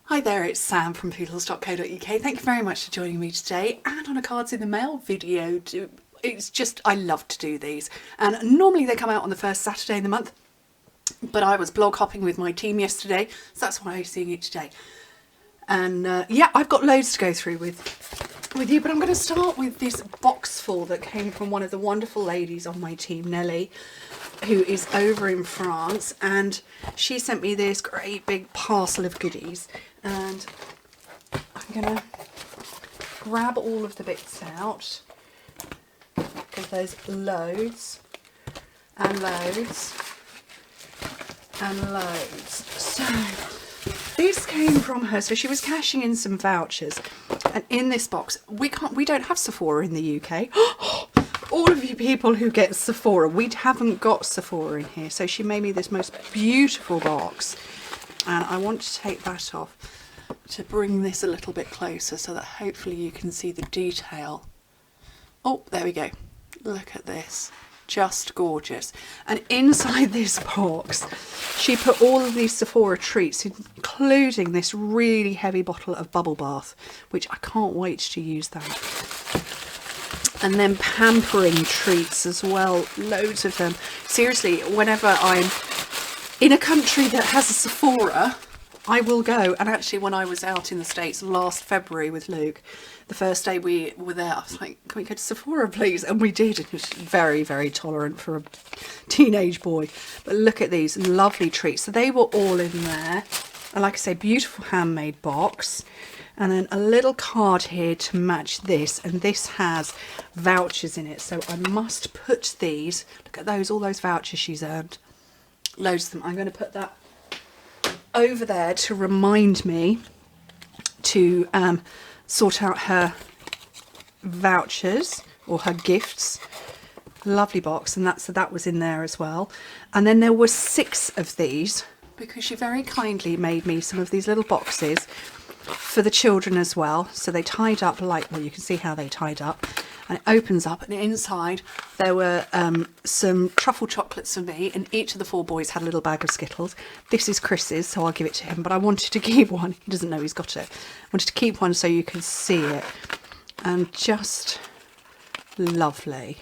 Hi there, it's Sam from Pootles.co.uk. Thank you very much for joining me today and on a Cards in the Mail video. It's just, I love to do these. And normally they come out on the first Saturday in the month, but I was blog hopping with my team yesterday, so that's why I'm seeing it today. And yeah, I've got loads to go through with you, but I'm going to start with this box full that came from one of the wonderful ladies on my team, Nellie, who is over in France, and she sent me this great big parcel of goodies, and I'm gonna grab all of the bits out because there's loads and loads and loads. So this came from her, so she was cashing in some vouchers, and in this box we don't have Sephora in the UK. All of you people who get Sephora, we haven't got Sephora in here, so she made me this most beautiful box, and I want to take that off to bring this a little bit closer so that hopefully you can see the detail. Oh, there we go. Look at this. Just gorgeous. And inside this box she put all of these Sephora treats, including this really heavy bottle of bubble bath, which I can't wait to use that. And then pampering treats as well, loads of them. Seriously, whenever I'm in a country that has a Sephora, I will go. And actually, when I was out in the States last February with Luke, the first day we were there, I was like, can we go to Sephora, please? And we did. It was very, very tolerant for a teenage boy. But look at these lovely treats. So they were all in there. And like I say, beautiful handmade box. And then a little card here to match this, and this has vouchers in it, so I must put these, look at those, all those vouchers she's earned, loads of them. I'm going to put that over there to remind me to sort out her vouchers or her gifts. Lovely box, and that was in there as well. And then there were 6 of these because she very kindly made me some of these little boxes for the children as well. So they tied up like, well, you can see how they tied up, and it opens up, and inside there were some truffle chocolates for me, and each of the 4 boys had a little bag of Skittles. This is Chris's, so I'll give it to him, but I wanted to keep one. He doesn't know he's got it. I wanted to keep one so you can see it, and just lovely.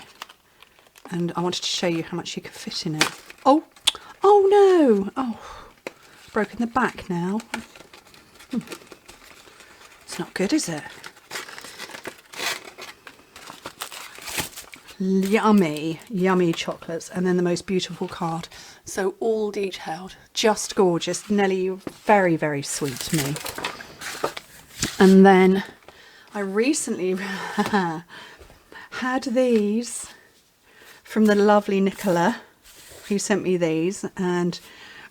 And I wanted to show you how much you could fit in it. Oh no, oh, it's broken the back now. It's not good, is it? Yummy, yummy chocolates, and then the most beautiful card. So all detailed, just gorgeous. Nellie, you're very, very sweet to me. And then I recently had these from the lovely Nicola, who sent me these, and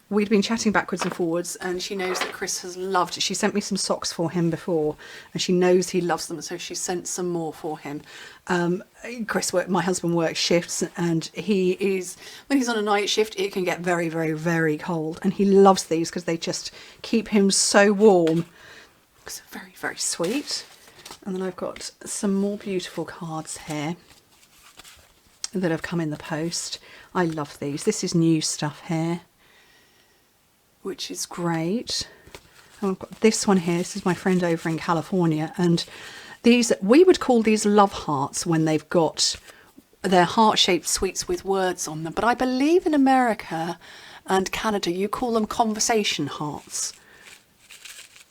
we'd been chatting backwards and forwards, and she knows that Chris has loved it. She sent me some socks for him before, and she knows he loves them, so she sent some more for him. My husband works shifts, and when he's on a night shift, it can get very, very, very cold, and he loves these because they just keep him so warm. It's very, very sweet. And then I've got some more beautiful cards here that have come in the post. I love these. This is new stuff here, which is great. And I've got this one here. This is my friend over in California, and these, we would call these love hearts when they've got their heart-shaped sweets with words on them, but I believe in America and Canada you call them conversation hearts.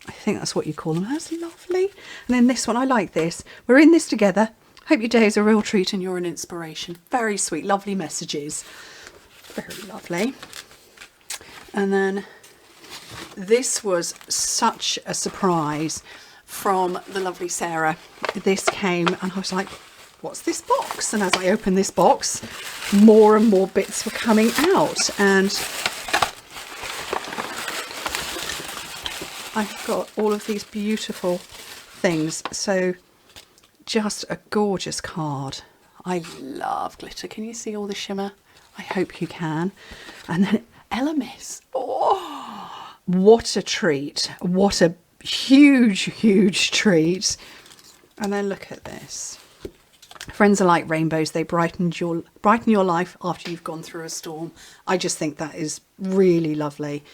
I think that's what you call them. That's lovely. And then this one, I like this. We're in this together. Hope your day is a real treat and you're an inspiration. Very sweet, lovely messages. Very lovely. And then this was such a surprise from the lovely Sarah. This came and I was like, what's this box? And as I opened this box, more and more bits were coming out, and I've got all of these beautiful things. So just a gorgeous card. I love glitter. Can you see all the shimmer? I hope you can. And then Elemis. Oh, what a treat. What a huge, huge treat. And then look at this. Friends are like rainbows. They brighten your life after you've gone through a storm. I just think that is really lovely.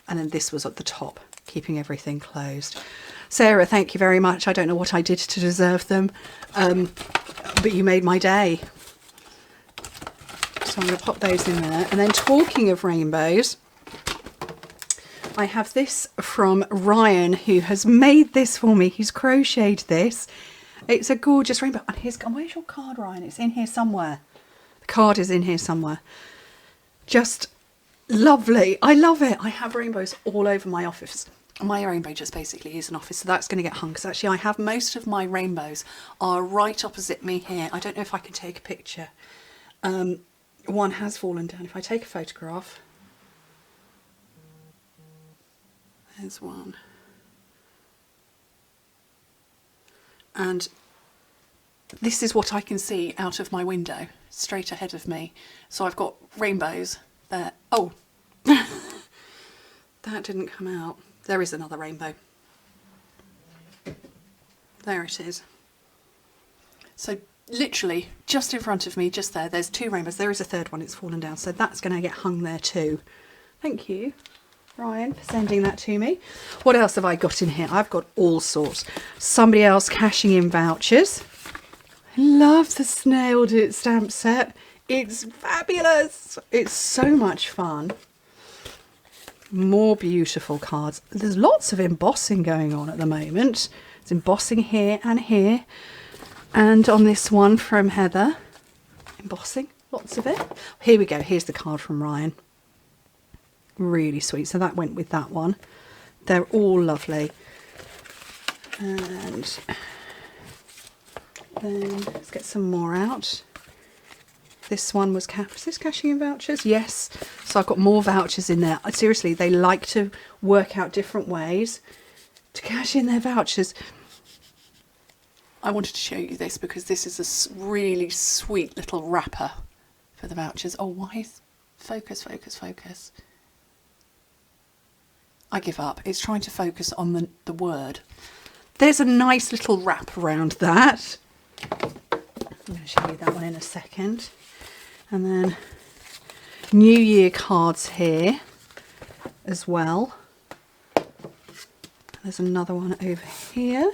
And then this was at the top, keeping everything closed. Sarah, thank you very much. I don't know what I did to deserve them, but you made my day. So I'm going to pop those in there. And then talking of rainbows, I have this from Ryan, who has made this for me. He's crocheted this. It's a gorgeous rainbow. And where's your card, Ryan? It's in here somewhere. The card is in here somewhere. Just lovely. I love it. I have rainbows all over my office. My rainbow just basically is an office, so that's going to get hung. Because actually I have most of my rainbows are right opposite me here. I don't know if I can take a picture. One has fallen down. If I take a photograph, there's one. And this is what I can see out of my window, straight ahead of me. So I've got rainbows there. Oh, that didn't come out. There is another rainbow. There it is. So literally just in front of me, just there, there's two rainbows. There is a third one, it's fallen down. So that's going to get hung there too. Thank you, Ryan, for sending that to me. What else have I got in here? I've got all sorts. Somebody else cashing in vouchers. I love the snailed it stamp set. It's fabulous. It's so much fun. More beautiful cards. There's lots of embossing going on at the moment. There's embossing here and here. And on this one from Heather, embossing, lots of it. Here we go. Here's the card from Ryan. Really sweet. So that went with that one. They're all lovely. And then let's get some more out. This one was this cashing in vouchers? Yes. So I've got more vouchers in there. Seriously, they like to work out different ways to cash in their vouchers. I wanted to show you this because this is a really sweet little wrapper for the vouchers. Oh, why is... Focus, focus, focus. I give up. It's trying to focus on the word. There's a nice little wrap around that. I'm going to show you that one in a second. And then New Year cards here as well. There's another one over here.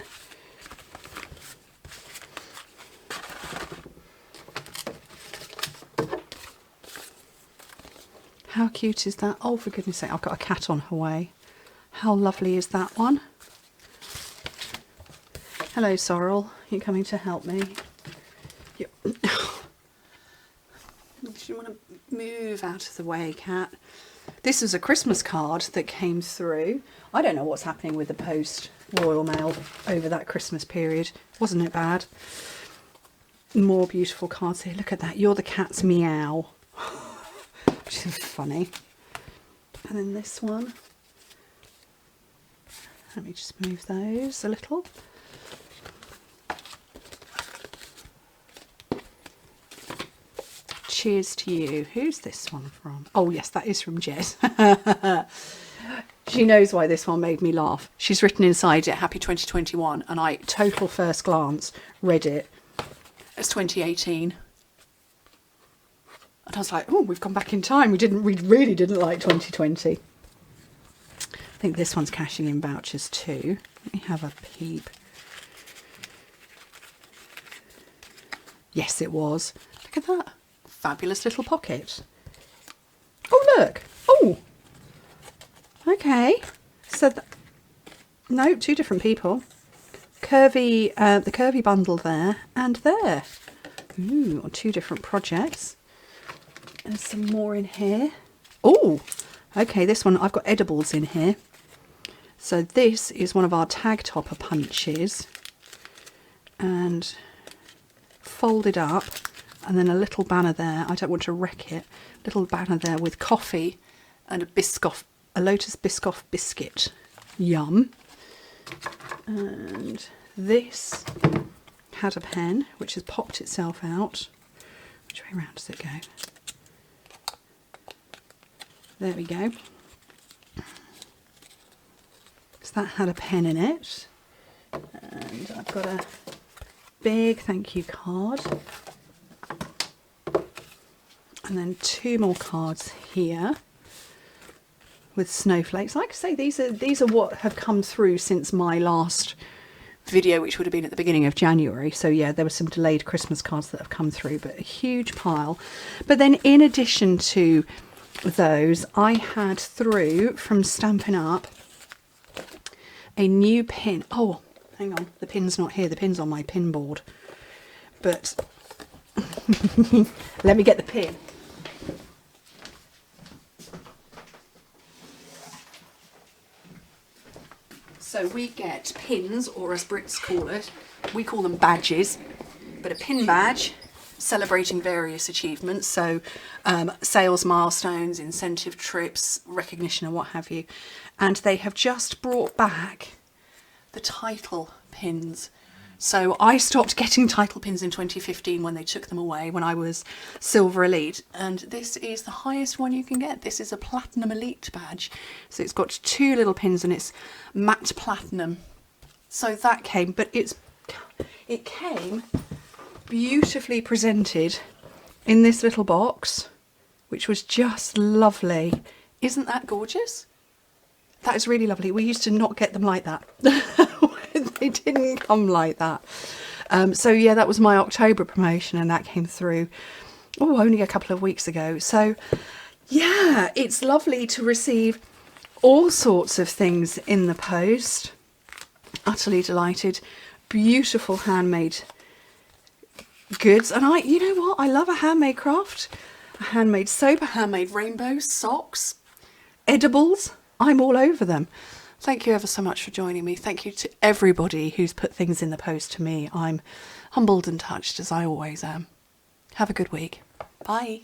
How cute is that? Oh, for goodness sake, I've got a cat on her way. How lovely is that one? Hello, Sorrel. You coming to help me? You want to move out of the way, cat. This is a Christmas card that came through. I don't know what's happening with the post Royal Mail over that Christmas period. Wasn't it bad? More beautiful cards here. Look at that. You're the cat's meow. Which is funny. And then this one. Let me just move those a little. Cheers to you. Who's this one from? Oh yes, that is from Jess. She knows why this one made me laugh. She's written inside it, Happy 2021, and I, total first glance, read it as 2018. And I was like, oh, we've gone back in time. We really didn't like 2020. I think this one's cashing in vouchers too. Let me have a peep. Yes, it was. Look at that. Fabulous little pocket. Oh, look. Oh. Okay. So, no, two different people. Curvy, the curvy bundle there and there. Ooh, on two different projects. There's some more in here. Oh, okay, this one, I've got edibles in here. So this is one of our tag topper punches. And folded up. And then a little banner there. I don't want to wreck it. Little banner there with coffee and a Lotus Biscoff biscuit. Yum. And this had a pen, which has popped itself out. Which way round does it go? There we go. So that had a pen in it. And I've got a big thank you card. And then two more cards here with snowflakes. Like I say, these are what have come through since my last video, which would have been at the beginning of January. So yeah, there were some delayed Christmas cards that have come through, but a huge pile. But then in addition to those, I had through from Stampin' Up a new pin. Oh, hang on, the pin's not here, the pin's on my pin board. But let me get the pin. So we get pins, or as Brits call it, we call them badges, but a pin badge celebrating various achievements, so sales milestones, incentive trips, recognition and what have you. And they have just brought back the title pins. So I stopped getting title pins in 2015 when they took them away, when I was Silver Elite, and this is the highest one you can get. This is a Platinum Elite badge. So it's got 2 little pins and it's matte platinum. So that came, but it came beautifully presented in this little box, which was just lovely. Isn't that gorgeous? That is really lovely. We used to not get them like that. They didn't come like that. So yeah, that was my October promotion, and that came through only a couple of weeks ago. So yeah, it's lovely to receive all sorts of things in the post. Utterly delighted. Beautiful handmade goods. And you know what? I love a handmade craft. A handmade soap, a handmade rainbows, socks, edibles. I'm all over them. Thank you ever so much for joining me. Thank you to everybody who's put things in the post to me. I'm humbled and touched, as I always am. Have a good week. Bye.